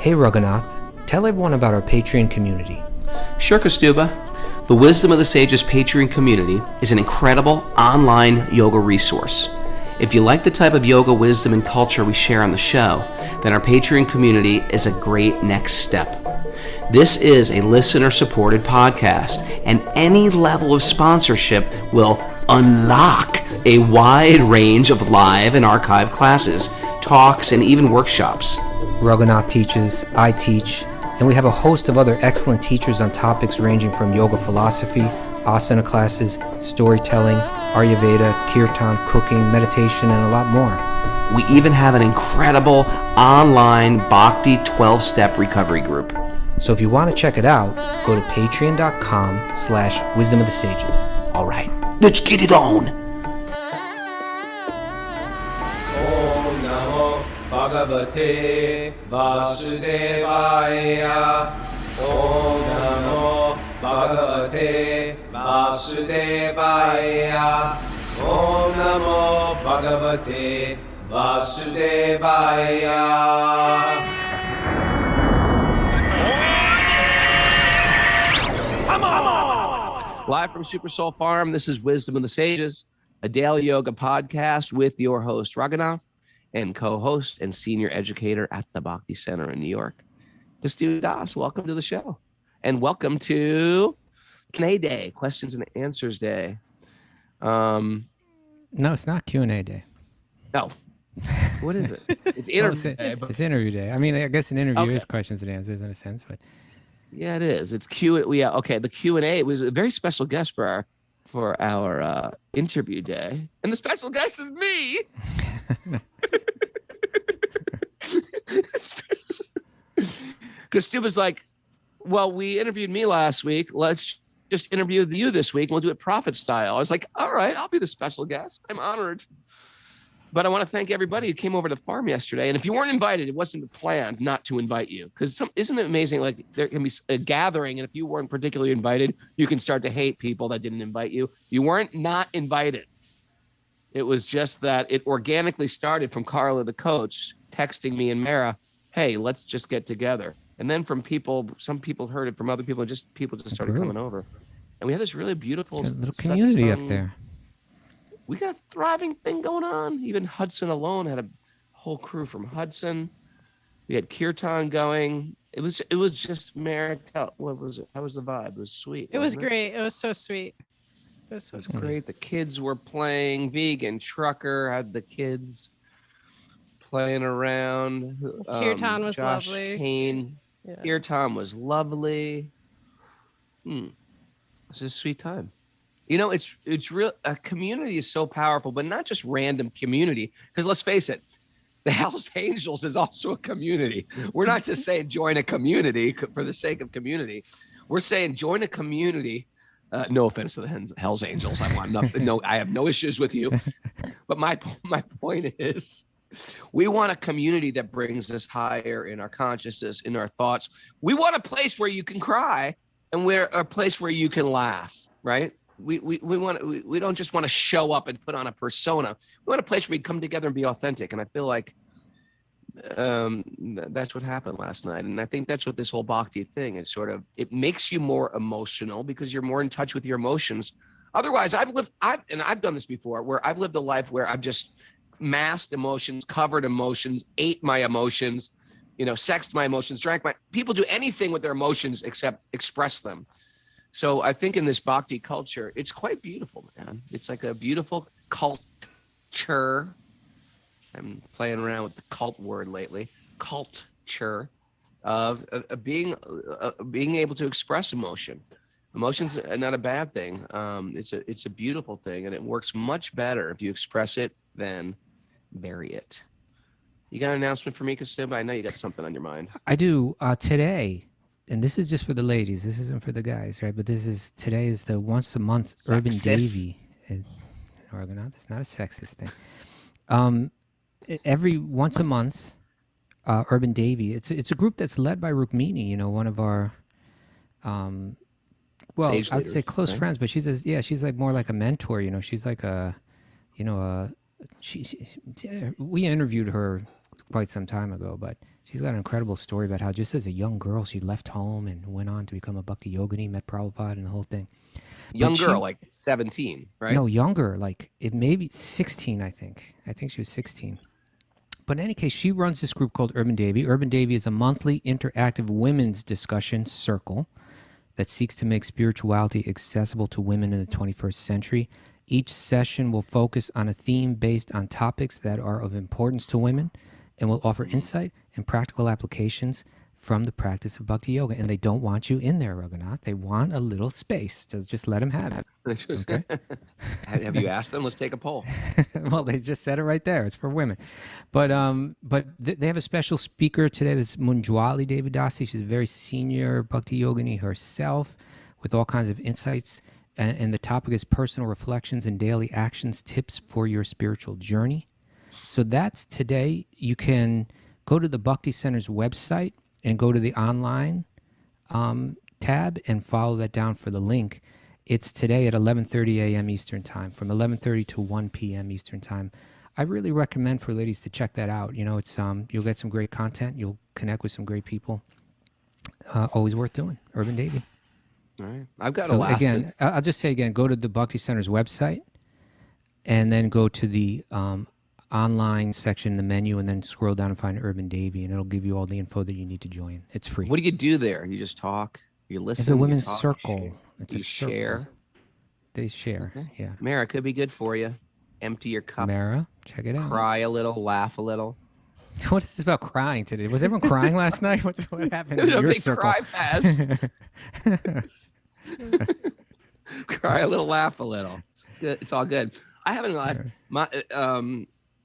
Hey Raghunath, tell everyone about our Patreon community. Sure, Kaustubha. The Wisdom of the Sages Patreon community is an incredible online yoga resource. If you like the type of yoga wisdom and culture we share on the show, then our Patreon community is a great next step. This is a listener-supported podcast, and any level of sponsorship will unlock a wide range of live and archived classes, talks, and even workshops. Raghunath teaches, I teach, and we have a host of other excellent teachers on topics ranging from yoga philosophy, asana classes, storytelling, Ayurveda, kirtan, cooking, meditation, and a lot more. We even have an incredible online Bhakti 12-step recovery group. So if you want to check it out, go to patreon.com/wisdom of the sages. All right, let's get it on. Om Namo Bhagavate Vasudevaya. Om Namo Bhagavate Vasudevaya. Om Namo Bhagavate Vasudevaya. Live from Super Soul Farm, this is Wisdom of the Sages, a daily yoga podcast with your host, Raghunath, and co-host and senior educator at the Bhakti Center in New York. Kaustubha Das, welcome to the show. And welcome to Q&A Day, Questions and Answers Day. No, it's not Q&A Day. No. What is it? It's interview day. It's interview day. I mean, I guess an interview is questions and answers in a sense, but... Yeah, it is. It's okay. The Q&A was a very special guest for our interview day, and the special guest is me. Kaustubha's like, well, we interviewed me last week. Let's just interview you this week, and we'll do it prophet style. I was like, all right, I'll be the special guest. I'm honored. But I want to thank everybody who came over to the farm yesterday. And if you weren't invited, it wasn't planned not to invite you. Because isn't it amazing? Like there can be a gathering, and if you weren't particularly invited, you can start to hate people that didn't invite you. You weren't not invited. It was just that it organically started from Carla, the coach, texting me and Mara, hey, let's just get together. And then from people, some people heard it from other people, and people just started coming over. And we had this really beautiful little community up there. We got a thriving thing going on. Even Hudson alone had a whole crew from Hudson. We had kirtan going. It was just Maricel. What was it? How was the vibe? It was sweet. It was great. It was so sweet. It was so sweet. Great. The kids were playing. Vegan Trucker had the kids playing around. Kirtan was Josh lovely. Kane. Yeah. Kirtan was lovely. It was a sweet time. You know, it's real. A community is so powerful, but not just random community. Because let's face it, the Hells Angels is also a community. We're not just saying join a community for the sake of community. We're saying join a community. No offense to the Hells Angels. I want nothing. No, I have no issues with you. But my point is, we want a community that brings us higher in our consciousness, in our thoughts. We want a place where you can cry, and we're a place where you can laugh. Right. We don't just want to show up and put on a persona. We want a place where we come together and be authentic. And I feel like that's what happened last night. And I think that's what this whole Bhakti thing is it makes you more emotional because you're more in touch with your emotions. Otherwise, I've done this before where I've lived a life where I've just masked emotions, covered emotions, ate my emotions, sexed my emotions, people do anything with their emotions except express them. So I think in this Bhakti culture, it's quite beautiful, man. It's like a beautiful culture. I'm playing around with the cult word lately. Culture of being able to express emotion. Emotion's not a bad thing. It's a beautiful thing, and it works much better if you express it than bury it. You got an announcement for me, Kaustubha? I know you got something on your mind. I do. Today, and this is just for the ladies. This isn't for the guys, right? But today is the once a month Urban Devi. Raghunath, it's not a sexist thing. Every once a month, Urban Devi. It's a group that's led by Rukmini. One of our, Sage I would say leaders, close right? friends. But she's like more like a mentor. She's like we interviewed her quite some time ago, but she's got an incredible story about how just as a young girl, she left home and went on to become a Bhakti-yogi, met Prabhupada and the whole thing. Young girl, like 17, right? No, younger, like it maybe 16, I think. I think she was 16. But in any case, she runs this group called Urban Devi. Urban Devi is a monthly interactive women's discussion circle that seeks to make spirituality accessible to women in the 21st century. Each session will focus on a theme based on topics that are of importance to women and will offer insight and practical applications from the practice of Bhakti Yoga. And they don't want you in there, Raghunath. They want a little space. So just let them have it. Okay? Have you asked them? Let's take a poll. Well, they just said it right there. It's for women. But they have a special speaker today. This is Munjwali Devidasi. She's a very senior Bhakti Yogini herself with all kinds of insights. And the topic is personal reflections and daily actions, tips for your spiritual journey. So that's today. You can go to the Bhakti Center's website and go to the online tab and follow that down for the link. It's today at 11:30 a.m. Eastern Time, from 11:30 to 1 p.m. Eastern Time. I really recommend for ladies to check that out. You know, it's you'll get some great content. You'll connect with some great people. Always worth doing. Urban Devi. All right. I've got So again, I'll just say again, go to the Bhakti Center's website and then go to the online section, the menu, and then scroll down and find Urban Devi, and it'll give you all the info that you need to join. It's free. What do you do there? You just talk? You listen? It's a women's you talk, circle. It's you a circle. share? They share, Okay. yeah. Mara, could be good for you. Empty your cup. Mara, check it out. Cry a little, laugh a little. What is this about crying today? Was everyone crying last night? What happened in There's a your big circle? cry fest. Cry a little, laugh a little. It's good. It's all good. I haven't my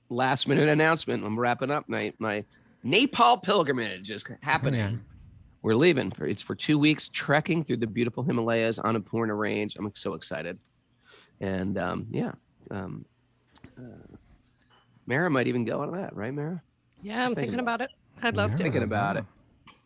last minute announcement. I'm wrapping up. My Nepal pilgrimage is happening. Yeah. We're leaving. It's for 2 weeks trekking through the beautiful Himalayas on Annapurna Range. I'm so excited. And Mara might even go on that, right, Mara? Yeah, I'm thinking about it. I'd love to. Thinking about it.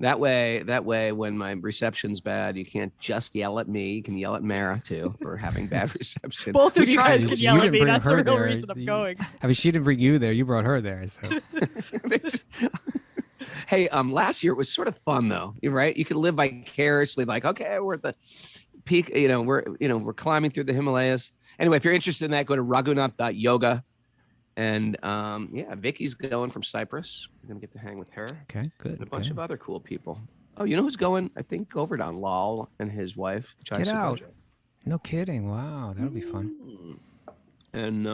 That way, when my reception's bad, you can't just yell at me. You can yell at Mara too for having bad reception. Both of We you tried guys to- can You yell at didn't me. bring That's the her real there. reason I'm going. I mean, she didn't bring you there. You brought her there. So. Hey, last year it was sort of fun though, right? You could live vicariously, like, okay, we're at the peak, we're climbing through the Himalayas. Anyway, if you're interested in that, go to raghunath.yoga. And Vicky's going from Cyprus. We're gonna get to hang with her. Okay, good. And a bunch of other cool people. Oh, you know who's going? I think Govardhan Lal and his wife. Chai Get out. Subhaja. No kidding. Wow, that'll be fun. And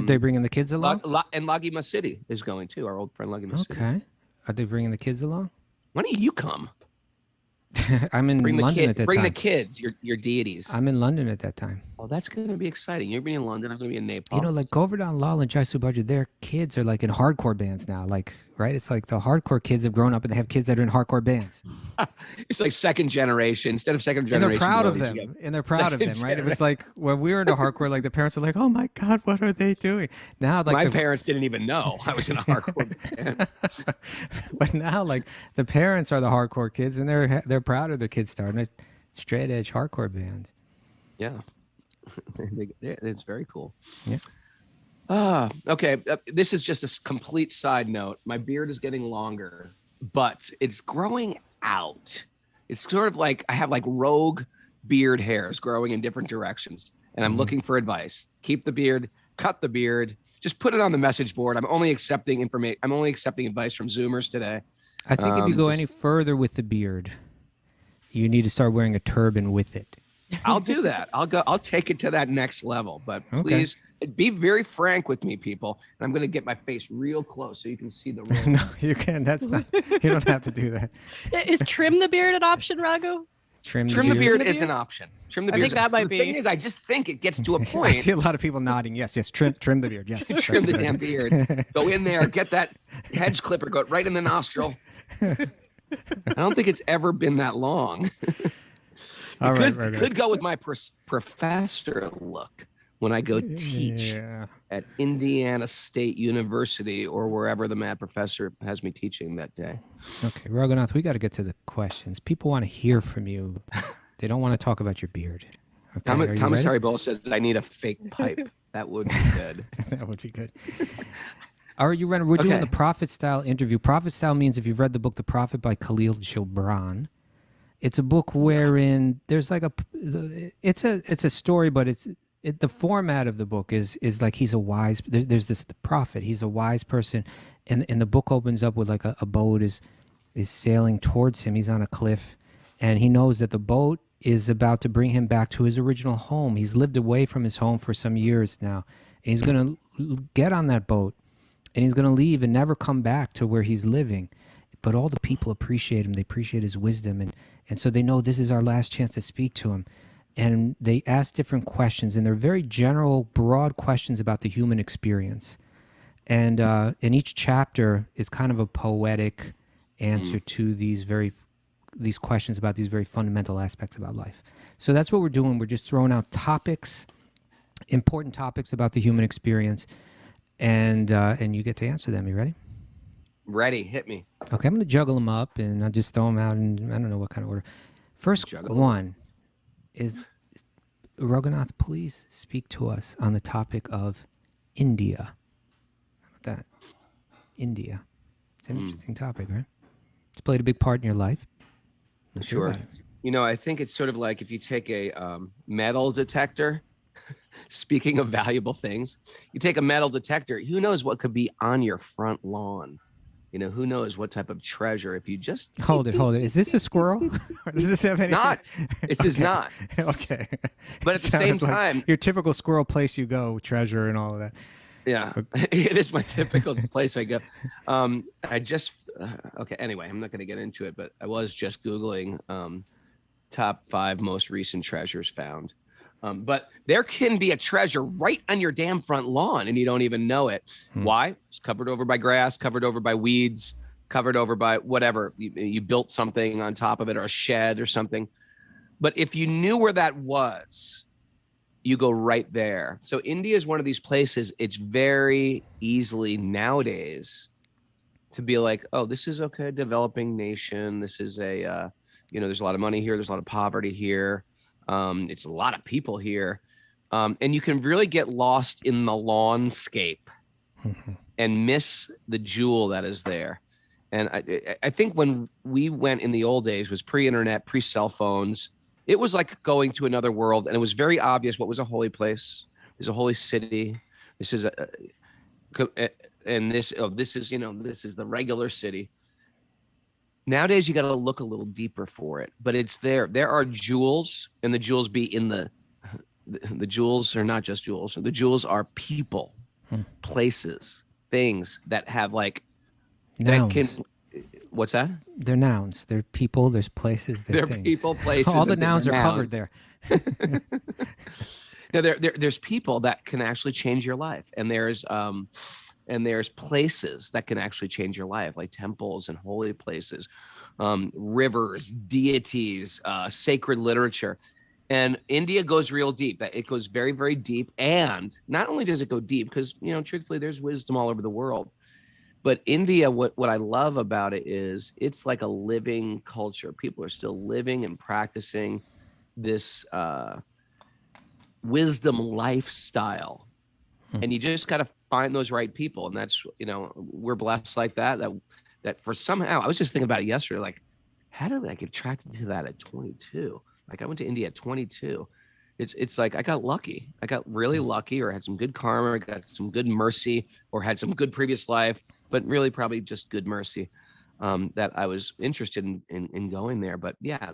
They bringing the kids along? and Lagima City is going too. Our old friend Lagima City. Okay. Are they bringing the kids along? Why don't you come? I'm in London at that Bring time. the kids, your deities. I'm in London at that time. Oh, that's going to be exciting. You're being in London. I'm going to be in Nepal. You know, like Govardhan Lal and Chai Subhaja, their kids are like in hardcore bands now. Like, right? It's like the hardcore kids have grown up and they have kids that are in hardcore bands. It's like second generation instead of second And generation. they're proud of movies, you them. got- And they're proud of them, second right? It was like when we were into hardcore, like the parents are like, oh my God, what are they doing? Now, like My parents didn't even know I was in a hardcore band. But now, like the parents are the hardcore kids, and they're proud of their kids starting a straight edge hardcore band. Yeah. It's very cool. Yeah. Okay. This is just a complete side note. My beard is getting longer, but it's growing out. It's sort of like I have like rogue beard hairs growing in different directions, and I'm looking for advice. Keep the beard, cut the beard, just put it on the message board. I'm only accepting information. I'm only accepting advice from Zoomers today. I think if you go just- any further with the beard, you need to start wearing a turban with it. I'll do that. I'll take it to that next level. But Okay. please be very frank with me, people. And I'm going to get my face real close so you can see the real. No, you can. That's not. You don't have to do that. Is trim the beard an option, Raghu? Trim Trim the beard The is beard? an option. Trim the I beard. think that might The thing be. is, I just think it gets to a I point. see a lot of people nodding. Yes, yes. Trim the beard. Yes. that's Trim a the good damn idea. beard. Go in there, get that hedge clipper, go right in the nostril. I don't think it's ever been that long. All right, Could go with my professor look when I go teach Yeah. at Indiana State University or wherever the mad professor has me teaching that day. Okay, Raghunath, we got to get to the questions. People want to hear from you. They don't want to talk about your beard. Okay, are you Thomas ready? Haribo says I need a fake pipe. That would be good. That would be good. All right, we're doing Okay. the Prophet Style interview. Prophet Style means, if you've read the book The Prophet by Khalil Gibran, it's a book wherein there's like it's a story, but the format of the book is like he's a wise. There's this the prophet. He's a wise person, and the book opens up with like a boat is sailing towards him. He's on a cliff, and he knows that the boat is about to bring him back to his original home. He's lived away from his home for some years now, and he's gonna get on that boat, and he's gonna leave and never come back to where he's living. But all the people appreciate him. They appreciate his wisdom, and so they know this is our last chance to speak to him. And they ask different questions, and they're very general, broad questions about the human experience. And each chapter is kind of a poetic answer to these questions about these very fundamental aspects about life. So that's what we're doing. We're just throwing out topics, important topics about the human experience, and you get to answer them. You ready? Ready. Hit me. Okay, I'm going to juggle them up, and I'll just throw them out, and I don't know what kind of order. First one is, Raghunath, please speak to us on the topic of India. How about that? India. It's an interesting topic, right? It's played a big part in your life. Let's hear Sure. about it. You know, I think it's sort of like if you take a metal detector, speaking of valuable things, you take a metal detector, who knows what could be on your front lawn? You know, who knows what type of treasure if you just... Hold it. Is this a squirrel? Does this have any... Not. This is not. Okay. But at the same time... your typical squirrel place you go, treasure and all of that. Yeah, it is my typical place I go. I just... okay, anyway, I'm not going to get into it, but I was just Googling top 5 most recent treasures found. But there can be a treasure right on your damn front lawn and you don't even know it. Why? It's covered over by grass, covered over by weeds, covered over by whatever. You built something on top of it, or a shed or something. But if you knew where that was, you go right there. So India is one of these places. It's very easily nowadays to be like, oh, this is okay, developing nation. This is a, there's a lot of money here. There's a lot of poverty here. It's a lot of people here. And you can really get lost in the lawnscape and miss the jewel that is there. And I think when we went in the old days was pre-internet, pre-cell phones. It was like going to another world, and it was very obvious what was a holy place. There's a holy city. This is this is the regular city. Nowadays, you got to look a little deeper for it, but it's there. There are jewels, and the jewels be in the jewels are not just jewels. The jewels are people, places, things that have like nouns. What's that? They're nouns. They're people. There's places. They're things. people, places. All the nouns are covered there. Now, there's people that can actually change your life, and there's places that can actually change your life, like temples and holy places, rivers, deities, sacred literature. And India goes real deep. It goes very, very deep. And not only does it go deep, because, truthfully, there's wisdom all over the world. But India, what I love about it is it's like a living culture. People are still living and practicing this wisdom lifestyle. And you just got to find those right people. And that's, we're blessed like that for somehow, I was just thinking about it yesterday, like, how did I get attracted to that at 22? Like, I went to India at 22. It's like I got lucky. I got really lucky, or had some good karma, or got some good mercy, or had some good previous life, but really probably just good mercy that I was interested in going there. But yeah,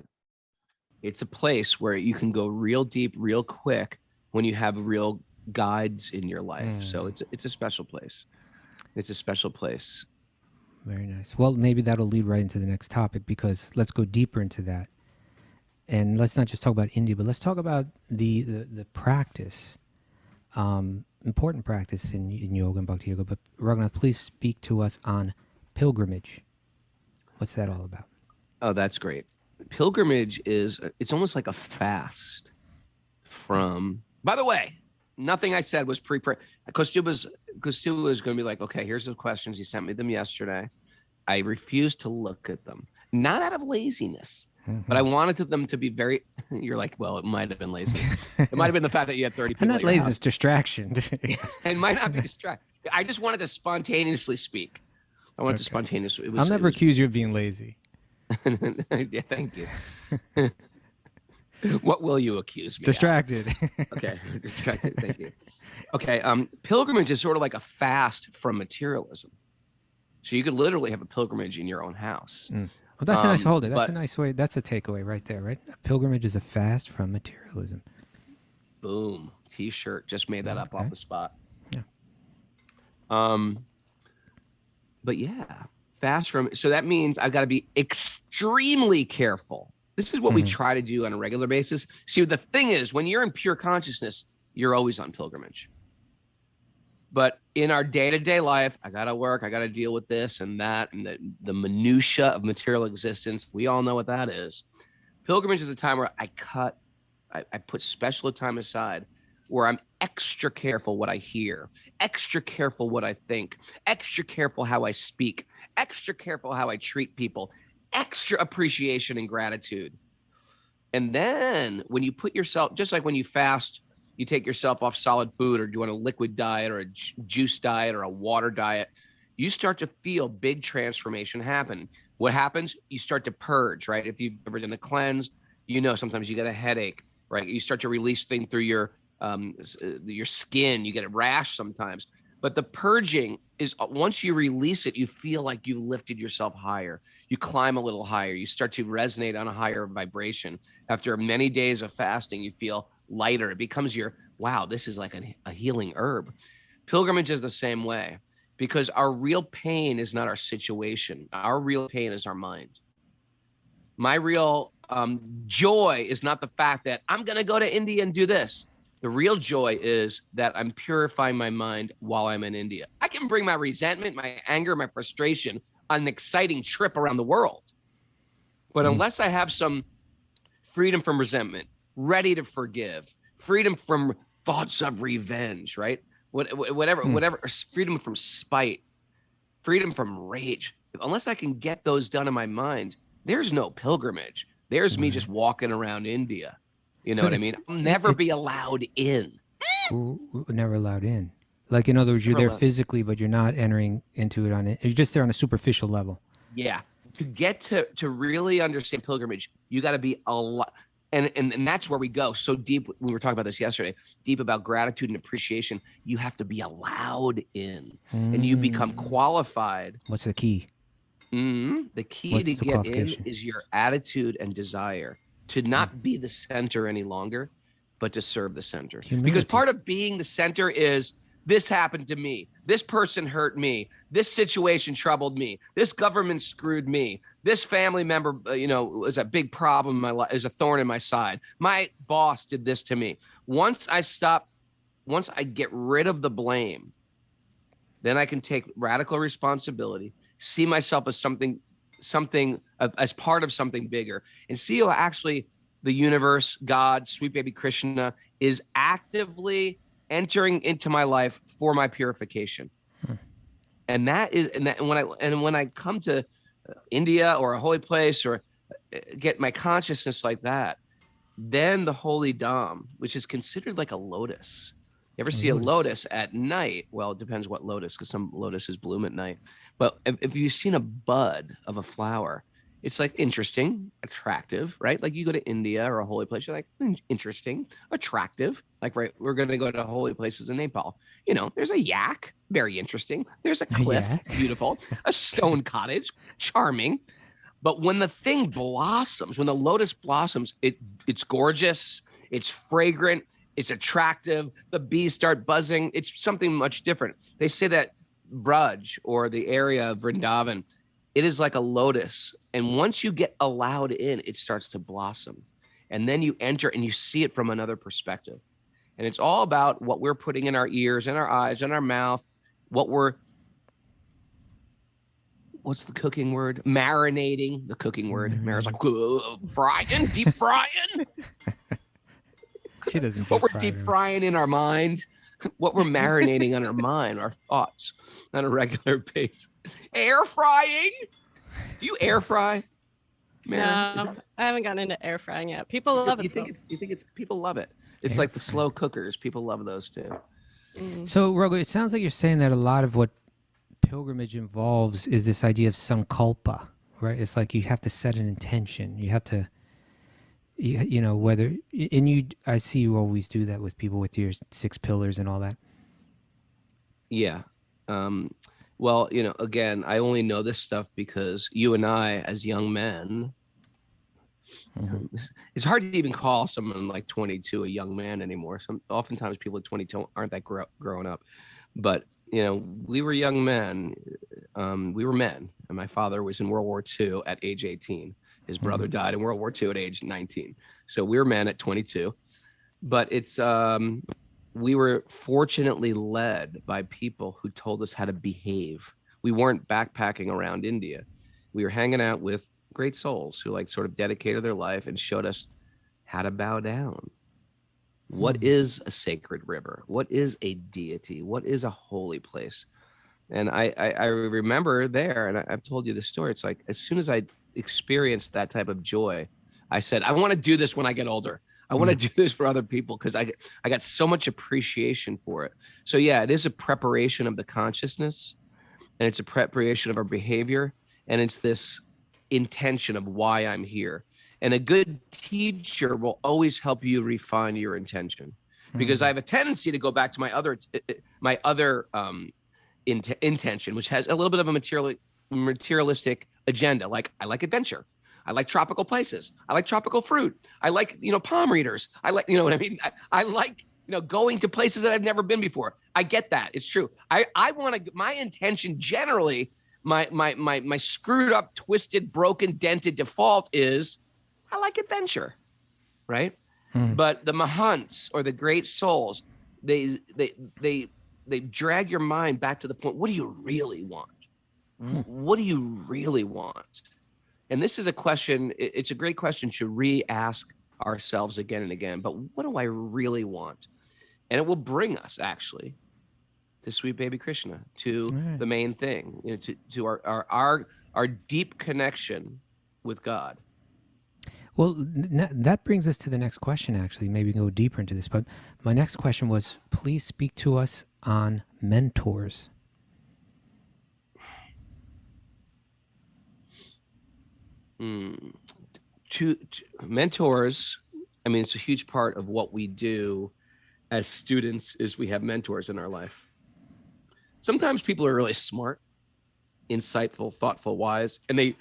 it's a place where you can go real deep, real quick when you have real guides in your life. So it's a special place. It's a special place. Very nice. Well, maybe that'll lead right into the next topic, because let's go deeper into that. And let's not just talk about India, but let's talk about the practice, important practice in yoga and Bhakti-yoga. But Raghunath, please speak to us on pilgrimage. What's that all about? Oh, that's great. Pilgrimage it's almost like a fast from, by the way, nothing I said was Kaustubha's going to be like, okay, here's the questions. You sent me them yesterday. I refused to look at them, not out of laziness, but I wanted them to be very, you're like, well, it might have been laziness. It might have been the fact that you had 30 people. And not laziness, distraction. It might not be distraction. I just wanted to spontaneously speak. I wanted to spontaneously. I'll never accuse you of being lazy. Yeah, thank you. What will you accuse me? Distracted. Okay, distracted. Thank you. Okay, pilgrimage is sort of like a fast from materialism. So you could literally have a pilgrimage in your own house. Well, that's a nice hold it. That's but- a nice way. That's a takeaway right there, right? A pilgrimage is a fast from materialism. Boom. T-shirt. Just made that up Okay. off the spot. Yeah. But yeah, fast from. So that means I've got to be extremely careful. This is what we try to do on a regular basis. See, the thing is, when you're in pure consciousness, you're always on pilgrimage. But in our day-to-day life, I got to work, I got to deal with this and that, and the minutia of material existence. We all know what that is. Pilgrimage is a time where I put special time aside where I'm extra careful what I hear, extra careful what I think, extra careful how I speak, extra careful how I treat people, extra appreciation and gratitude. And then when you put yourself, just like when you fast, you take yourself off solid food or do a liquid diet or a juice diet or a water diet, you start to feel big transformation happen. What happens? You start to purge, right? If you've ever done a cleanse, you know sometimes you get a headache, right? You start to release things through your skin. You get a rash sometimes. But the purging is once you release it, you feel like you lifted yourself higher. You climb a little higher. You start to resonate on a higher vibration. After many days of fasting, you feel lighter. It becomes wow, this is like a healing herb. Pilgrimage is the same way because our real pain is not our situation. Our real pain is our mind. My real joy is not the fact that I'm going to go to India and do this. The real joy is that I'm purifying my mind while I'm in India. I can bring my resentment, my anger, my frustration on an exciting trip around the world. But unless I have some freedom from resentment, ready to forgive, freedom from thoughts of revenge, right? Whatever, freedom from spite, freedom from rage. Unless I can get those done in my mind, there's no pilgrimage. There's me just walking around India. You know what I mean? I'll never be allowed in. Never allowed in. Like, in other words, you're there physically, but you're not entering into it you're just there on a superficial level. Yeah. To get to really understand pilgrimage, you got to be a lot. And that's where we go so deep. We were talking about this yesterday, deep about gratitude and appreciation. You have to be allowed in and you become qualified. What's the key? The key to get in is your attitude and desire to not be the center any longer, but to serve the center. Humility. Because part of being the center is this happened to me. This person hurt me. This situation troubled me. This government screwed me. This family member, was a big problem in my life, is a thorn in my side. My boss did this to me. Once I get rid of the blame, then I can take radical responsibility, see myself as something as part of something bigger, and see how actually the universe, God, sweet baby Krishna, is actively entering into my life for my purification. And when I come to India or a holy place or get my consciousness like that, then the holy Dham, which is considered like a lotus. You ever see a lotus at night? Well, it depends what lotus, because some lotuses bloom at night. But if you've seen a bud of a flower, it's like interesting, attractive, right? Like you go to India or a holy place, you're like, interesting, attractive. Like, right, we're going to go to holy places in Nepal. There's a yak, very interesting. There's a cliff, beautiful. A stone cottage, charming. But when the thing blossoms, when the lotus blossoms, it's gorgeous, it's fragrant, it's attractive. The bees start buzzing. It's something much different. They say that Braj, or the area of Vrindavan, it is like a lotus. And once you get allowed in, it starts to blossom. And then you enter and you see it from another perspective. And it's all about what we're putting in our ears and our eyes and our mouth, what's the cooking word? Marinating, the cooking word. Mara's like, frying, deep frying. She doesn't. What we're deep frying in our mind, what we're marinating on our mind, our thoughts on a regular basis. Air frying? Do you air fry? Mara? No, I haven't gotten into air frying yet. People love it. You think it's people love it. It's like the slow cookers. People love those too. So, Raghu, it sounds like you're saying that a lot of what pilgrimage involves is this idea of sankalpa, right? It's like you have to set an intention. You have to, you know, whether, and you, I see you always do that with people with your 6 pillars and all that. Yeah. Well, you know, again, I only know this stuff because you and I, as young men, it's hard to even call someone like 22 a young man anymore. Oftentimes people at 22 aren't that grown up, but you know, we were young men. We were men, and my father was in World War II at age 18. His brother died in World War II at age 19. So we were men at 22. But it's we were fortunately led by people who told us how to behave. We weren't backpacking around India. We were hanging out with great souls who like sort of dedicated their life and showed us how to bow down. What is a sacred river? What is a deity? What is a holy place? And I remember there, and I've told you this story. It's like, as soon as I experienced that type of joy, I said, I want to do this when I get older. I want to do this for other people because I got so much appreciation for it. So yeah, it is a preparation of the consciousness, and it's a preparation of our behavior, and it's this intention of why I'm here. And a good teacher will always help you refine your intention, because I have a tendency to go back to my other intention, which has a little bit of a materialistic agenda. Like, I like adventure. I like tropical places. I like tropical fruit. I like, you know, palm readers. I like, you know what I mean? I like, you know, going to places that I've never been before. I get that. It's true. I want to, my intention generally, my screwed up, twisted, broken, dented default is I like adventure, right? But the Mahants, or the great souls, they drag your mind back to the point. What do you really want? What do you really want? And this is a question. It's a great question to re-ask ourselves again and again. But what do I really want? And it will bring us actually to sweet baby Krishna, to the main thing, you know, to our deep connection with God. Well, that brings us to the next question, actually. Maybe we can go deeper into this. But my next question was, please speak to us on mentors. To mentors, I mean, it's a huge part of what we do as students is we have mentors in our life. Sometimes people are really smart, insightful, thoughtful, wise, and they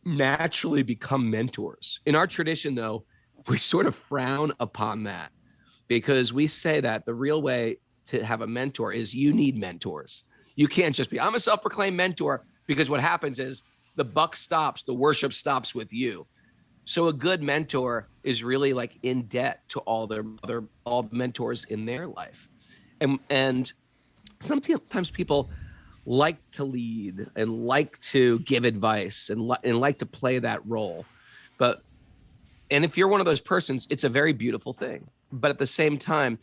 naturally become mentors. In our tradition, though, we sort of frown upon that, because we say that the real way to have a mentor is you need mentors. You can't just be, I'm a self-proclaimed mentor, because what happens is the buck stops, the worship stops with you. So a good mentor is really like in debt to all the mentors in their life. And sometimes people like to lead and like to give advice and like to play that role. And if you're one of those persons, it's a very beautiful thing. But at the same time,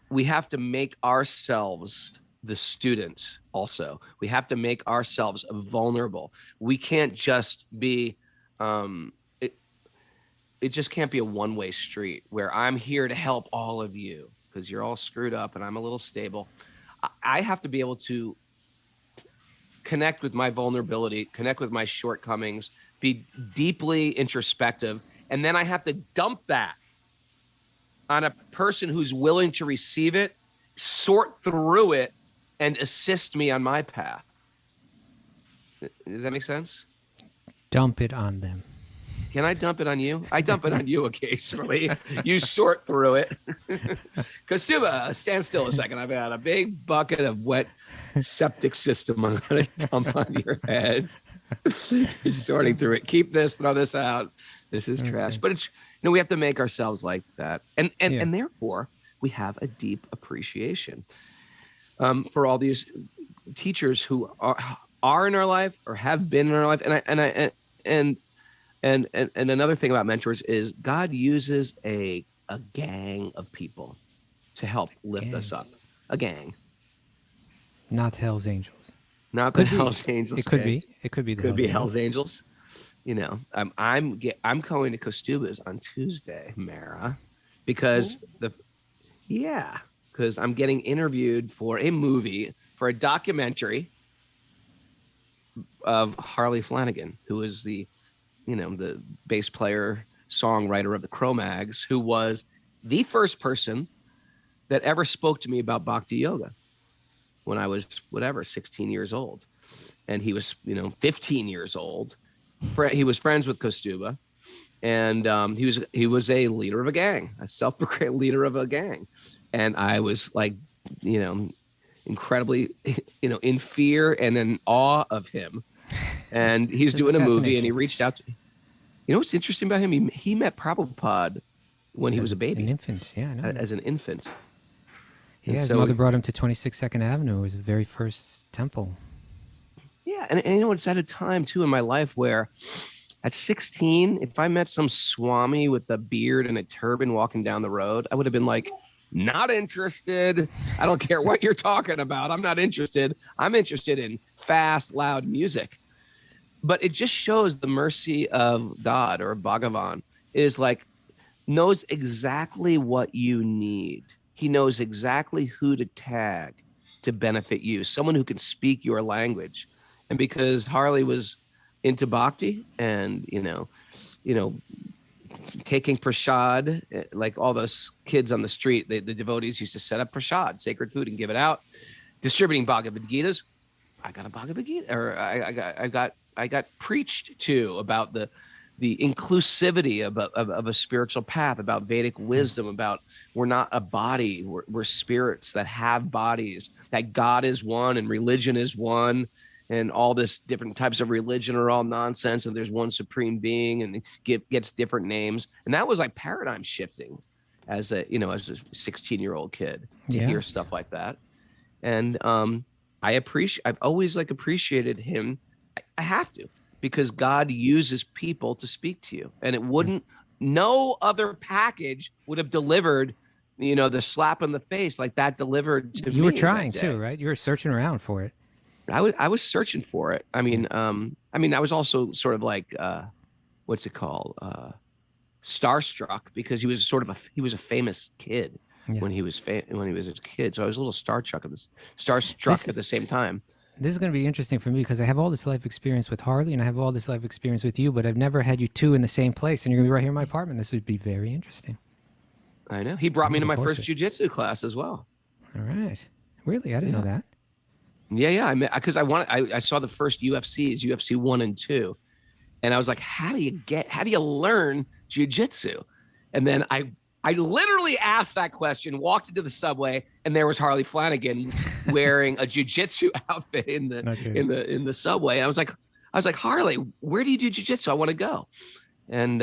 we have to make ourselves the student also. We have to make ourselves vulnerable. We can't just be, it just can't be a one-way street where I'm here to help all of you because you're all screwed up and I'm a little stable. I have to be able to connect with my vulnerability, connect with my shortcomings, be deeply introspective. And then I have to dump that on a person who's willing to receive it, sort through it, and assist me on my path. Does that make sense? Dump it on them. Can I dump it on you? I dump it on you occasionally. You sort through it. Kaustubha, stand still a second. I've got a big bucket of wet septic system I'm going to dump on your head. You're sorting through it. Keep this, throw this out. This is trash. But it's, you know, we have to make ourselves like that. And therefore, we have a deep appreciation for all these teachers who are in our life or have been in our life. And another thing about mentors is God uses a gang of people to help lift us up. A gang. Not Hell's Angels. Not the Hell's Angels. It could be. It could be the Hell's Angels. You know, I'm going to Kaustubha's on Tuesday, Mara, because because I'm getting interviewed for a movie, for a documentary of Harley Flanagan, who is the bass player, songwriter of the Cro-Mags, who was the first person that ever spoke to me about Bhakti Yoga when I was 16 years old. And he was, 15 years old. He was friends with Kaustubha. And he was a leader of a gang, a self-proclaimed leader of a gang. And I was like, incredibly, in fear and in awe of him. And he's doing a movie, and he reached out to me. You know what's interesting about him? He met Prabhupada when he was a baby. An infant, yeah, I know. As an infant. Yeah, his mother brought him to 26 Second Avenue. It was the very first temple. Yeah, and it's at a time, too, in my life where at 16, if I met some Swami with a beard and a turban walking down the road, I would have been like, not interested. I don't care what you're talking about. I'm not interested. I'm interested in fast, loud music. But it just shows the mercy of God, or Bhagavan, is like, knows exactly what you need. He knows exactly who to tag to benefit you, someone who can speak your language. And because Harley was into bhakti and, taking prasad, like all those kids on the street, the devotees used to set up prasad, sacred food, and give it out, distributing Bhagavad Gitas. I got a Bhagavad Gita, or I got preached to about the inclusivity of a spiritual path, about Vedic wisdom, about we're not a body, we're spirits that have bodies, that God is one and religion is one, and all this different types of religion are all nonsense, and there's one supreme being, and gets different names. And that was like paradigm shifting as a 16-year-old kid to hear stuff like that. And I've always appreciated him. I have to, because God uses people to speak to you, and it wouldn't, no other package would have delivered, the slap in the face like that delivered to me. You were trying too, right? You were searching around for it. I was searching for it. I mean, I was also sort of like, what's it called? Starstruck, because he was a famous kid when he was a kid. So I was a little starstruck at the same time. This is going to be interesting for me, because I have all this life experience with Harley, and I have all this life experience with you, but I've never had you two in the same place, and you're going to be right here in my apartment. This would be very interesting. I know. He brought me to my first jiu-jitsu class as well. All right. Really? I didn't know that. Yeah. I saw the first UFCs, UFC 1 and 2. And I was like, how do you learn jiu-jitsu? And then I literally asked that question, walked into the subway, and there was Harley Flanagan wearing a jiu-jitsu outfit in the subway. And I was like, Harley, where do you do jiu-jitsu? I want to go. And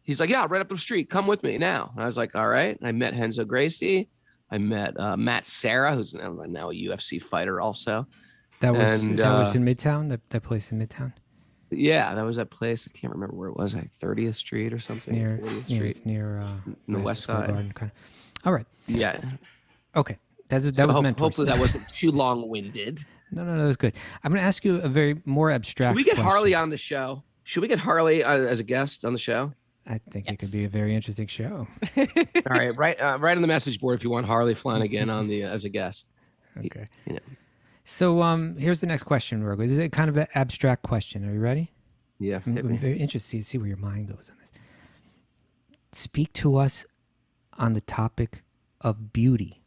he's like, yeah, right up the street. Come with me now. And I was like, all right. I met Renzo Gracie. I met Matt Serra, who's now a UFC fighter also. That was in Midtown, that place in Midtown? Yeah, that was that place. I can't remember where it was, like 30th Street or something. It's near the West Side. Garden, kind of. All right. Yeah. Okay. That was meant hopefully that wasn't too long-winded. No, that was good. I'm going to ask you a very more abstract question. Should we get Harley on the show? Should we get Harley as a guest on the show? I think it could be a very interesting show. All right, write on the message board if you want Harley Flanagan on as a guest. Okay. So here's the next question, Raghu. This is a kind of an abstract question. Are you ready? Yeah. I'm very interested to see where your mind goes on this. Speak to us on the topic of beauty.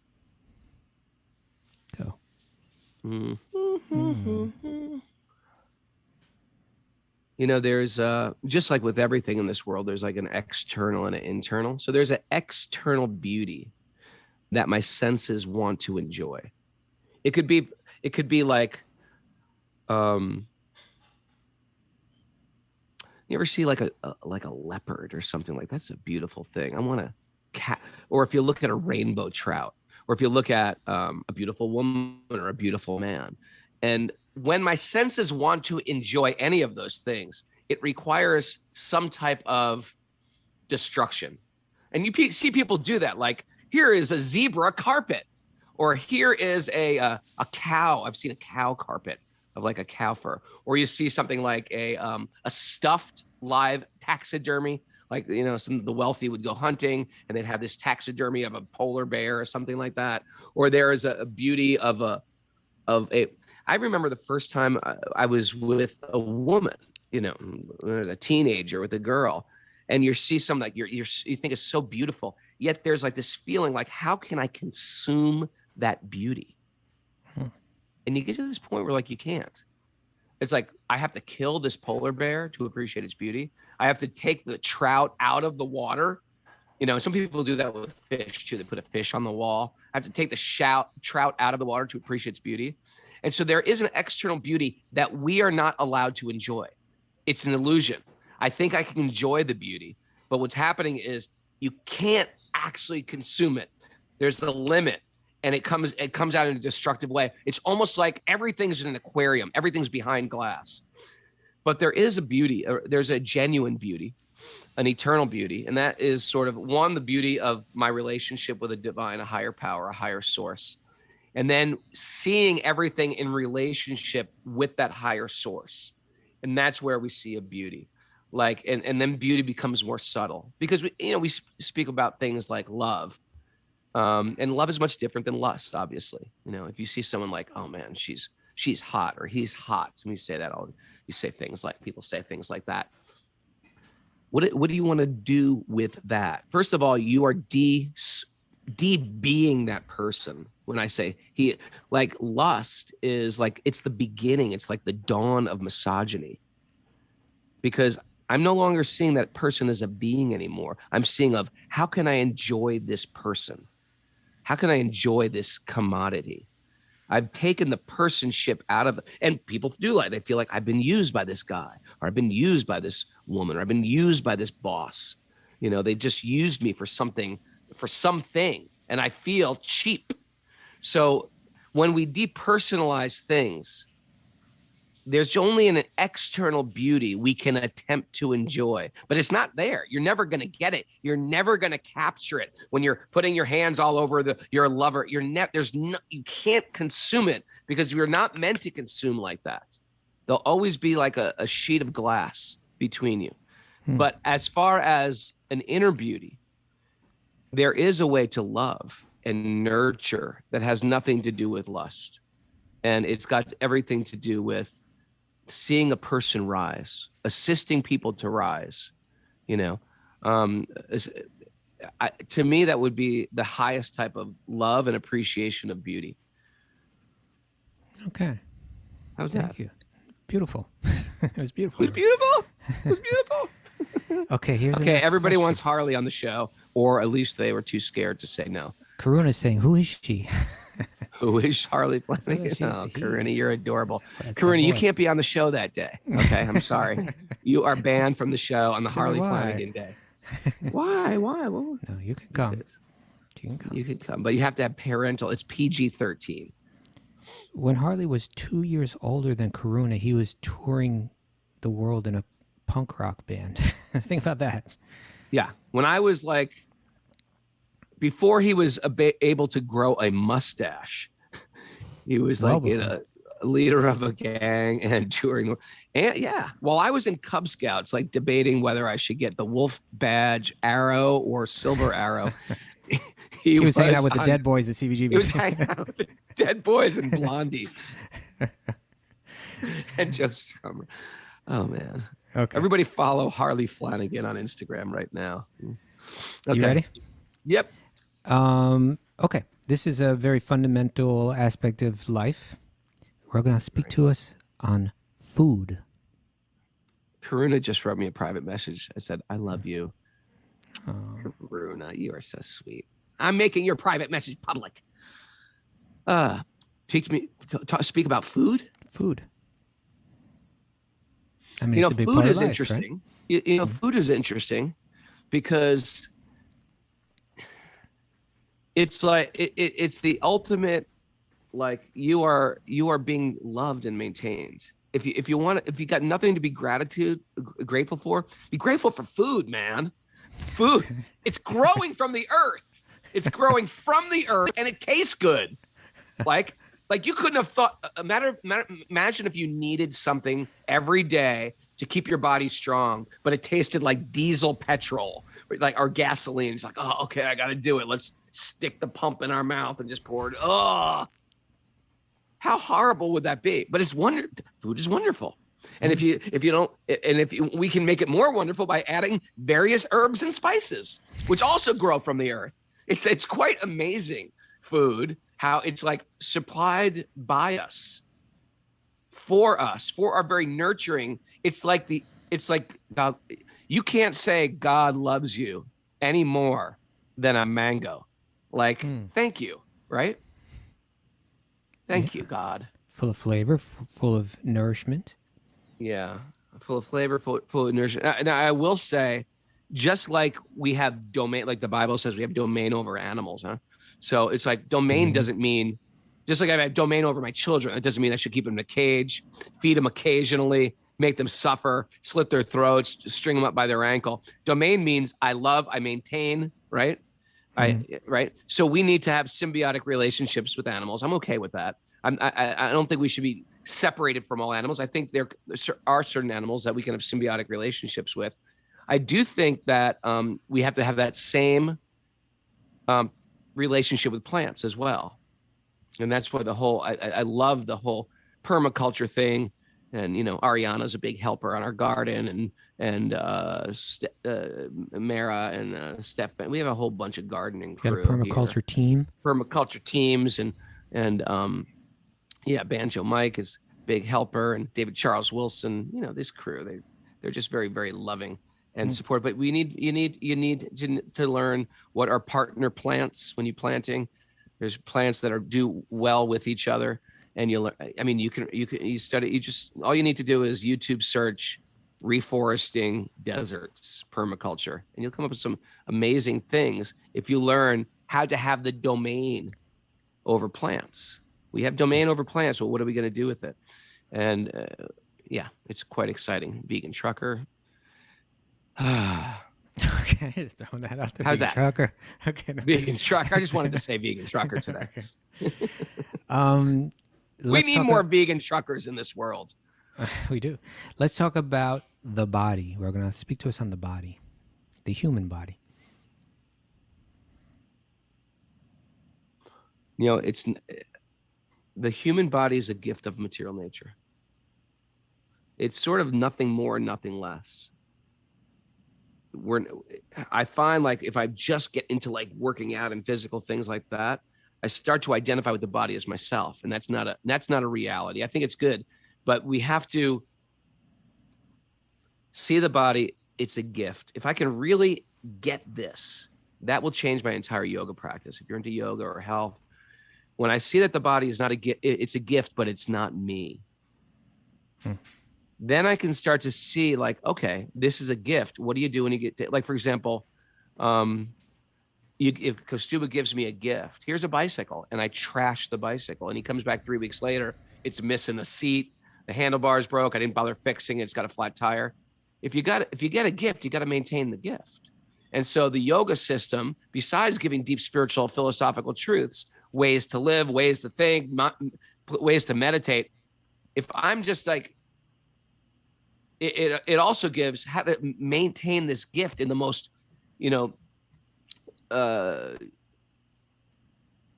Go. There's just like with everything in this world, there's like an external and an internal. So there's an external beauty that my senses want to enjoy. It could be like, you ever see like a leopard or something like that's a beautiful thing. I want a cat. Or if you look at a rainbow trout, or if you look at a beautiful woman or a beautiful man. And when my senses want to enjoy any of those things, it requires some type of destruction. And you see people do that. Like, here is a zebra carpet, or here is a cow. I've seen a cow carpet of like a cow fur, or you see something like a stuffed live taxidermy, Like, you know, some of the wealthy would go hunting and they'd have this taxidermy of a polar bear or something like that. Or there is a beauty of I remember the first time I was with a woman, you know, a teenager with a girl, and you see something like you think it's so beautiful, yet there's like this feeling like, how can I consume that beauty? And you get to this point where like you can't. It's like, I have to kill this polar bear to appreciate its beauty. I have to take the trout out of the water. You know, some people do that with fish too. They put a fish on the wall. I have to take the trout out of the water to appreciate its beauty. And so there is an external beauty that we are not allowed to enjoy. It's an illusion. I think I can enjoy the beauty, but what's happening is you can't actually consume it. There's a limit. And it comes out in a destructive way. It's almost like everything's in an aquarium. Everything's behind glass. But there is a beauty. There's a genuine beauty, an eternal beauty. And that is sort of, one, the beauty of my relationship with a divine, a higher power, a higher source. And then seeing everything in relationship with that higher source. And that's where we see a beauty. Like, and then beauty becomes more subtle. Because we speak about things like love. And love is much different than lust, obviously. You know, if you see someone like, oh man, she's hot or he's hot, and we say that people say things like that. What do you want to do with that? First of all, you are being that person. When I say like lust is like, it's the beginning. It's like the dawn of misogyny, because I'm no longer seeing that person as a being anymore. I'm seeing of, how can I enjoy this person? How can I enjoy this commodity? I've taken the personship out of it. And people do they feel like, I've been used by this guy, or I've been used by this woman, or I've been used by this boss. You know, they just used me for something, and I feel cheap. So when we depersonalize things, there's only an external beauty we can attempt to enjoy, but it's not there. You're never going to get it. You're never going to capture it. When you're putting your hands all over your lover, you can't consume it, because you're not meant to consume like that. There'll always be like a sheet of glass between you. But as far as an inner beauty, there is a way to love and nurture that has nothing to do with lust. And it's got everything to do with seeing a person rise, assisting people to rise, you know. To me, that would be the highest type of love and appreciation of beauty. Okay. How's that? Thank you. Beautiful. It was beautiful. It was beautiful. It was beautiful. Okay, here's the okay. next Everybody question. wants Harley on the show, or at least they were too scared to say no. Karuna's saying, who is she? Who is Harley Flanagan? Oh, Karuna, you're adorable. Karuna, you can't be on the show that day. Okay, I'm sorry. You are banned from the show on the Harley Flanagan day. Why? Well, no, you can come. You can come, but you have to have parental. It's PG-13. When Harley was 2 years older than Karuna, he was touring the world in a punk rock band. Think about that. Yeah. When I was like, before he was able to grow a mustache, he was like a leader of a gang and touring. And yeah, while I was in Cub Scouts, like debating whether I should get the wolf badge arrow or silver arrow, he was hanging out with the dead boys at CBGB. He was hanging out with the dead boys and Blondie and Joe Strummer. Oh man. Okay. Everybody follow Harley Flanagan on Instagram right now. Okay. You ready? Yep. Okay. This is a very fundamental aspect of life. We're going to speak to us on food. Karuna just wrote me a private message. I said, I love you. Oh. Karuna, you are so sweet. I'm making your private message public. Teach me, speak about food. Food. I mean, it's a big food part is of life, interesting. Right? You know, food is interesting because it's like it's the ultimate. Like you are being loved and maintained. If you got nothing to be grateful for, be grateful for food, man. Food. It's growing from the earth. It's growing from the earth, and it tastes good. Like you couldn't have thought. Imagine if you needed something every day to keep your body strong, but it tasted like diesel petrol, or gasoline. It's like, oh, okay, I got to do it. Let's stick the pump in our mouth and just pour it. Oh, how horrible would that be? But food is wonderful. And if we can make it more wonderful by adding various herbs and spices, which also grow from the earth. It's quite amazing, food, how it's like supplied by us, for our very nurturing. It's like God, you can't say God loves you any more than a mango. Like, thank you, right? Thank you, God. Full of flavor, full of nourishment. Yeah, full of flavor, full of nourishment. Now, I will say, just like we have domain, like the Bible says we have domain over animals, huh? So it's like domain doesn't mean, just like I have domain over my children, it doesn't mean I should keep them in a cage, feed them occasionally, make them suffer, slit their throats, string them up by their ankle. Domain means I love, I maintain, right? Right. So we need to have symbiotic relationships with animals. I'm okay with that. I don't think we should be separated from all animals. I think there are certain animals that we can have symbiotic relationships with. I do think that we have to have that same relationship with plants as well. And that's why I love the whole permaculture thing. And, Ariana's a big helper on our garden, and Mara and Stefan. We have a whole bunch of gardening crew. Got a permaculture team. Permaculture teams, and Banjo Mike is a big helper, and David Charles Wilson. This crew, they're just very, very loving and support. But you need to learn what are partner plants when you're planting. There's plants that do well with each other. And you study, all you need to do is YouTube search reforesting deserts, permaculture, and you'll come up with some amazing things if you learn how to have the domain over plants. We have domain over plants. Well, what are we going to do with it? And it's quite exciting. Vegan trucker. Okay, just throwing that out there. How's that? Trucker. Okay. No. Vegan trucker. I just wanted to say vegan trucker today. Okay. We need more vegan truckers in this world. We do. Let's talk about the body. We're going to speak to us on the body, the human body. The human body is a gift of material nature. It's sort of nothing more, nothing less. I find, like, if I just get into like working out and physical things like that, I start to identify with the body as myself, and that's not a reality. I think it's good, but we have to see the body. It's a gift. If I can really get this, that will change my entire yoga practice. If you're into yoga or health, when I see that the body is not a gift, it's a gift, but it's not me. Then I can start to see, like, okay, this is a gift. What do you do when you get like, for example, if Kaustubha gives me a gift, here's a bicycle, and I trash the bicycle, and he comes back 3 weeks later, it's missing the seat, the handlebars broke, I didn't bother fixing it, it's got a flat tire. If you get a gift, you got to maintain the gift. And so the yoga system, besides giving deep spiritual philosophical truths, ways to live, ways to think, ways to meditate, if I'm just like, it also gives how to maintain this gift in the most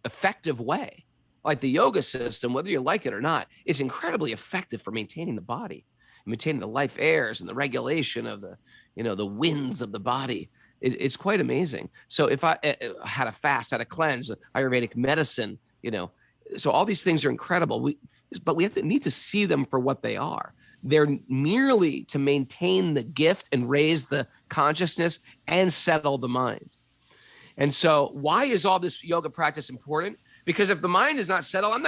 effective way. Like the yoga system, whether you like it or not, is incredibly effective for maintaining the body, maintaining the life airs and the regulation of the winds of the body. It's quite amazing. So if I had to fast, had to cleanse, Ayurvedic medicine, so all these things are incredible. But we need to see them for what they are. They're merely to maintain the gift and raise the consciousness and settle the mind. And so why is all this yoga practice important? Because if the mind is not settled, I'm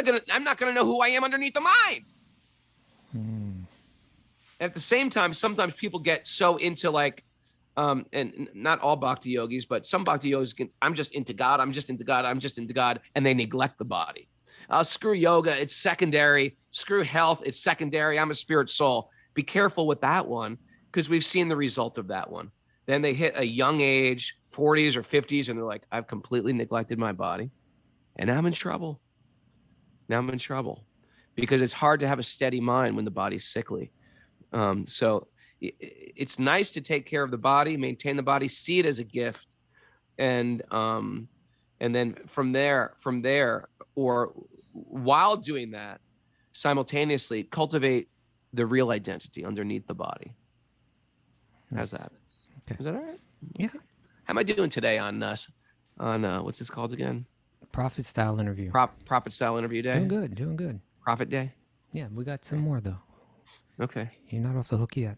not gonna know who I am underneath the mind. At the same time, sometimes people get so into like, and not all bhakti yogis, but some bhakti yogis I'm just into God, I'm just into God, I'm just into God, and they neglect the body. Screw yoga, it's secondary. Screw health, it's secondary. I'm a spirit soul. Be careful with that one, because we've seen the result of that one. Then they hit a young age, 40s or 50s, and they're like, I've completely neglected my body, and now I'm in trouble. Because it's hard to have a steady mind when the body's sickly. So it's nice to take care of the body, maintain the body, see it as a gift, and then from there, or while doing that, simultaneously cultivate the real identity underneath the body. How's that? Okay. Is that all right? Yeah. How am I doing today on what's this called again? Prophet style interview. Prophet style interview day. Doing good. Prophet day. Yeah, we got some more though. Okay. You're not off the hook yet.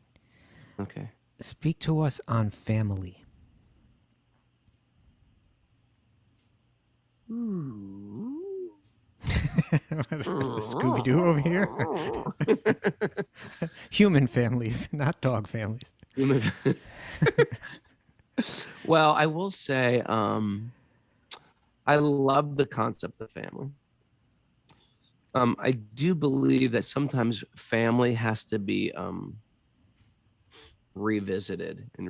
Okay. Speak to us on family. Scooby-Doo over here. Human families, not dog families. Well, I will say, I love the concept of family. I do believe that sometimes family has to be revisited and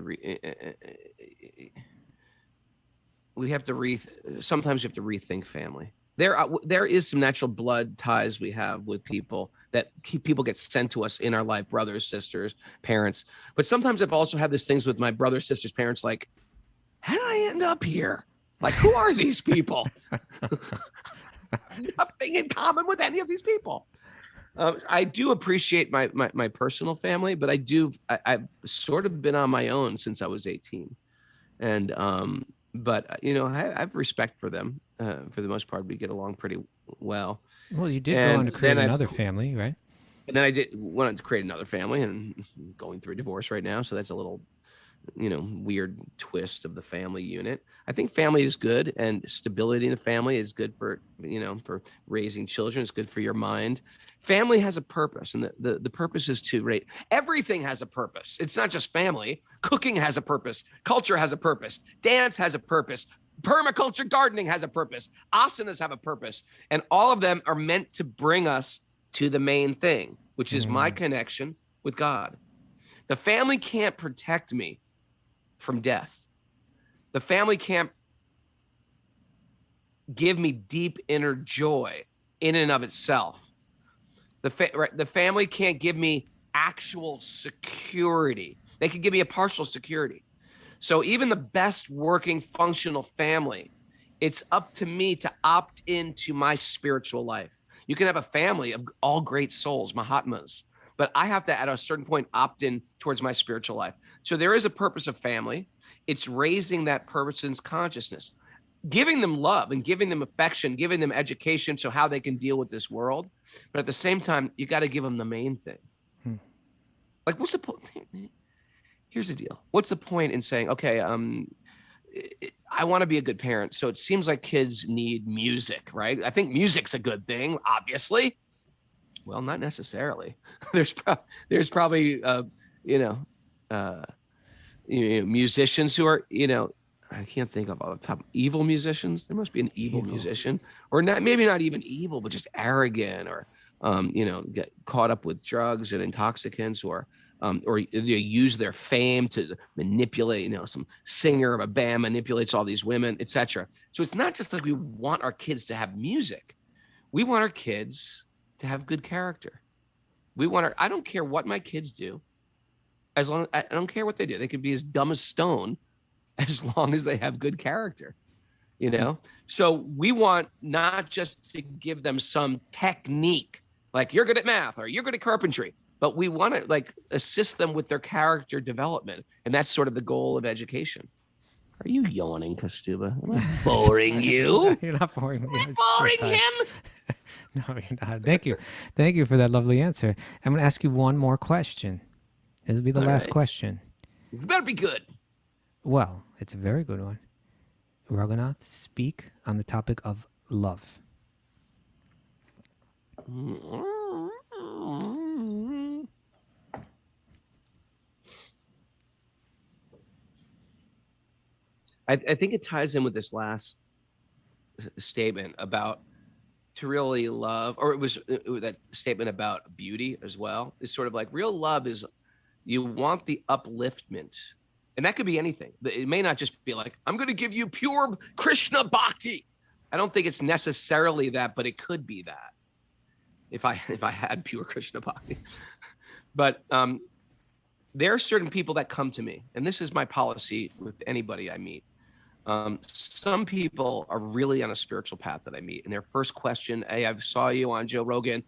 sometimes you have to rethink family. There is some natural blood ties we have with people that people get sent to us in our life, brothers, sisters, parents. But sometimes I've also had these things with my brothers, sisters, parents, like, how did I end up here? Like, who are these people? Nothing in common with any of these people. I do appreciate my personal family, but I've sort of been on my own since I was 18. And, but, you know, I have respect for them. For the most part, we get along pretty well. Well, you did go on to create another family, right? And then I wanted to create another family, and going through a divorce right now. So that's a little, you know, weird twist of the family unit. I think family is good, and stability in a family is good for, you know, for raising children. It's good for your mind. Family has a purpose, and the purpose is to rate. Everything has a purpose. It's not just family. Cooking has a purpose. Culture has a purpose. Dance has a purpose. Permaculture gardening has a purpose. Asanas have a purpose. And all of them are meant to bring us to the main thing, which is my connection with God. The family can't protect me from death. The family can't give me deep inner joy in and of itself. The family can't give me actual security. They can give me a partial security. So even the best working functional family, it's up to me to opt into my spiritual life. You can have a family of all great souls, Mahatmas, but I have to, at a certain point, opt in towards my spiritual life. So there is a purpose of family. It's raising that person's consciousness, giving them love and giving them affection, giving them education so how they can deal with this world. But at the same time, you got to give them the main thing. Like, what's the point? Here's the deal. What's the point in saying, okay, I want to be a good parent. So it seems like kids need music, right? I think music's a good thing, obviously. Well, not necessarily. There's probably, musicians who are, I can't think of off the top. Evil musicians. There must be an evil musician, or not, maybe not even evil, but just arrogant, or get caught up with drugs and intoxicants, or they use their fame to manipulate. Some singer of a band manipulates all these women, etc. So it's not just like we want our kids to have music. We want our kids to have good character. I don't care what my kids do, I don't care what they do. They could be as dumb as stone, as long as they have good character, So we want not just to give them some technique, like you're good at math or you're good at carpentry, but we want to assist them with their character development. And that's sort of the goal of education. Are you yawning, Kaustubha? Am I boring you? You're not boring me. Am I boring him? No, you're not. Thank you. Thank you for that lovely answer. I'm going to ask you one more question. This will be the last question. This better be good. Well, it's a very good one. Raghunath, speak on the topic of love. I think it ties in with this last statement about to really love, or it was that statement about beauty as well. It's sort of like real love is you want the upliftment. And that could be anything. It may not just be like, I'm going to give you pure Krishna bhakti. I don't think it's necessarily that, but it could be that if I had pure Krishna bhakti. But there are certain people that come to me, and this is my policy with anybody I meet. Some people are really on a spiritual path that I meet, and their first question, hey, I saw you on Joe Rogan.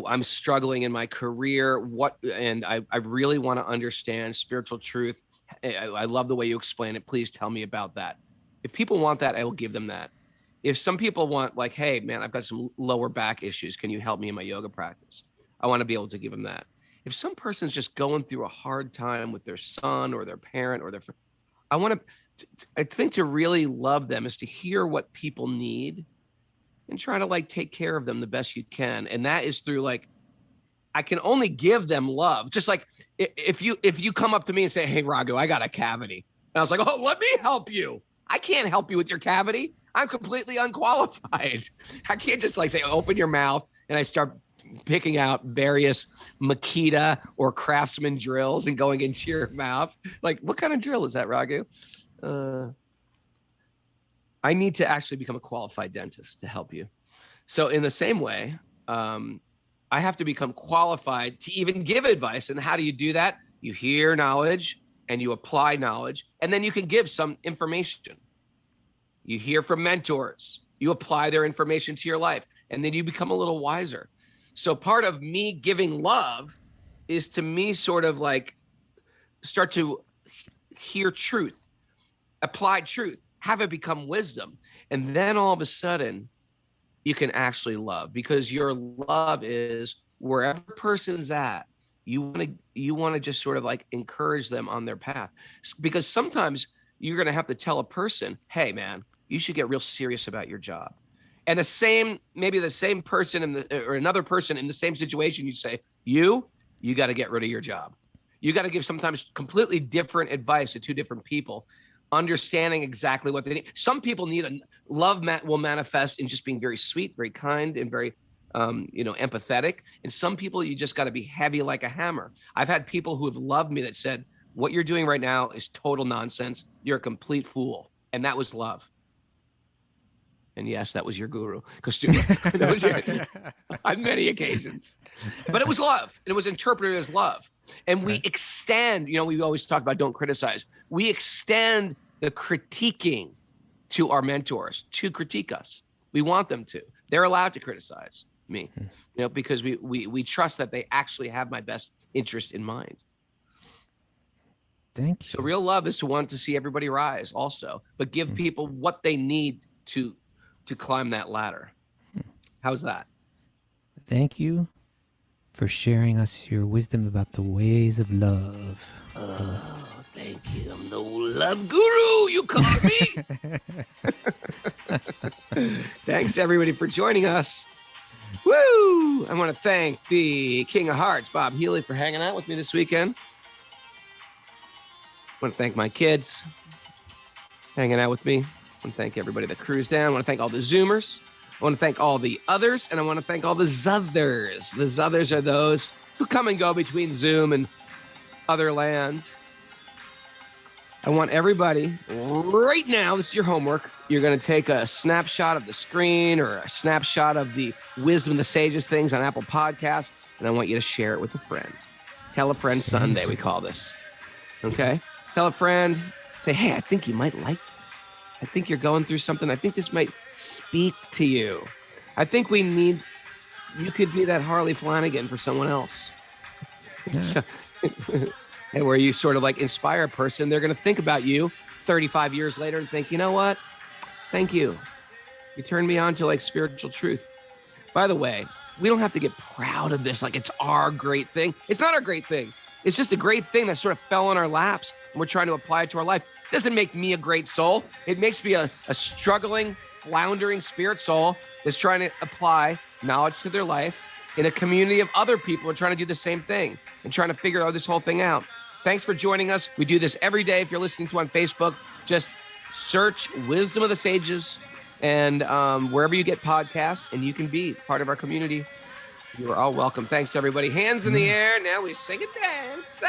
I'm struggling in my career. And I really want to understand spiritual truth. I love the way you explain it. Please tell me about that. If people want that, I will give them that. If some people want like, hey, man, I've got some lower back issues. Can you help me in my yoga practice? I want to be able to give them that. If some person's just going through a hard time with their son or their parent or I think to really love them is to hear what people need and try to like take care of them the best you can. And that is through like, I can only give them love. Just like if you come up to me and say, hey, Raghu, I got a cavity. And I was like, oh, let me help you. I can't help you with your cavity. I'm completely unqualified. I can't just like say, open your mouth and I start picking out various Makita or Craftsman drills and going into your mouth. Like, what kind of drill is that, Raghu? I need to actually become a qualified dentist to help you. So in the same way, I have to become qualified to even give advice. And how do you do that? You hear knowledge and you apply knowledge, and then you can give some information. You hear from mentors, you apply their information to your life, and then you become a little wiser. So part of me giving love is to me sort of like start to hear truth, apply truth, have it become wisdom. And then all of a sudden you can actually love, because your love is wherever a person's at, you want to just sort of like encourage them on their path. Because sometimes you're going to have to tell a person, hey man, you should get real serious about your job. And maybe the same person or another person in the same situation, you say, you got to get rid of your job. You got to give sometimes completely different advice to two different people, understanding exactly what they need. Some people need love will manifest in just being very sweet, very kind, and very, empathetic. And some people, you just got to be heavy like a hammer. I've had people who have loved me that said, what you're doing right now is total nonsense. You're a complete fool. And that was love. And yes, that was your guru, Kaustubha. On many occasions. But it was love. And it was interpreted as love. And we extend, we always talk about don't criticize. We extend the critiquing to our mentors to critique us. We want them to. They're allowed to criticize me, because we trust that they actually have my best interest in mind. Thank you. So real love is to want to see everybody rise also, but give people what they need to climb that ladder. How's that? Thank you for sharing us your wisdom about the ways of love. Oh, thank you. I'm no love guru. You caught me. Thanks everybody for joining us. Woo! I want to thank the King of Hearts, Bob Healy, for hanging out with me this weekend. I want to thank my kids hanging out with me. I want to thank everybody that cruised down. I want to thank all the Zoomers. I want to thank all the others, and I want to thank all the Zothers. The Zothers are those who come and go between Zoom and other land. I want everybody right now, this is your homework. You're going to take a snapshot of the screen or a snapshot of the Wisdom of the Sages things on Apple Podcasts, and I want you to share it with a friend. Tell a friend Sunday, we call this. Okay? Tell a friend, say, hey, I think you might like this. I think you're going through something. I think this might speak to you. I think you could be that Harley Flanagan for someone else. So, and where you sort of like inspire a person, they're going to think about you 35 years later and think, you know what? Thank you. You turned me on to like spiritual truth. By the way, we don't have to get proud of this like it's our great thing. It's not our great thing. It's just a great thing that sort of fell in our laps and we're trying to apply it to our life. It doesn't make me a great soul. It makes me a struggling, floundering spirit soul that's trying to apply knowledge to their life in a community of other people who are trying to do the same thing and trying to figure this whole thing out. Thanks for joining us. We do this every day. If you're listening to on Facebook, just search Wisdom of the Sages and wherever you get podcasts, and you can be part of our community. You are all welcome. Thanks, everybody. Hands in the air. Now we sing and dance.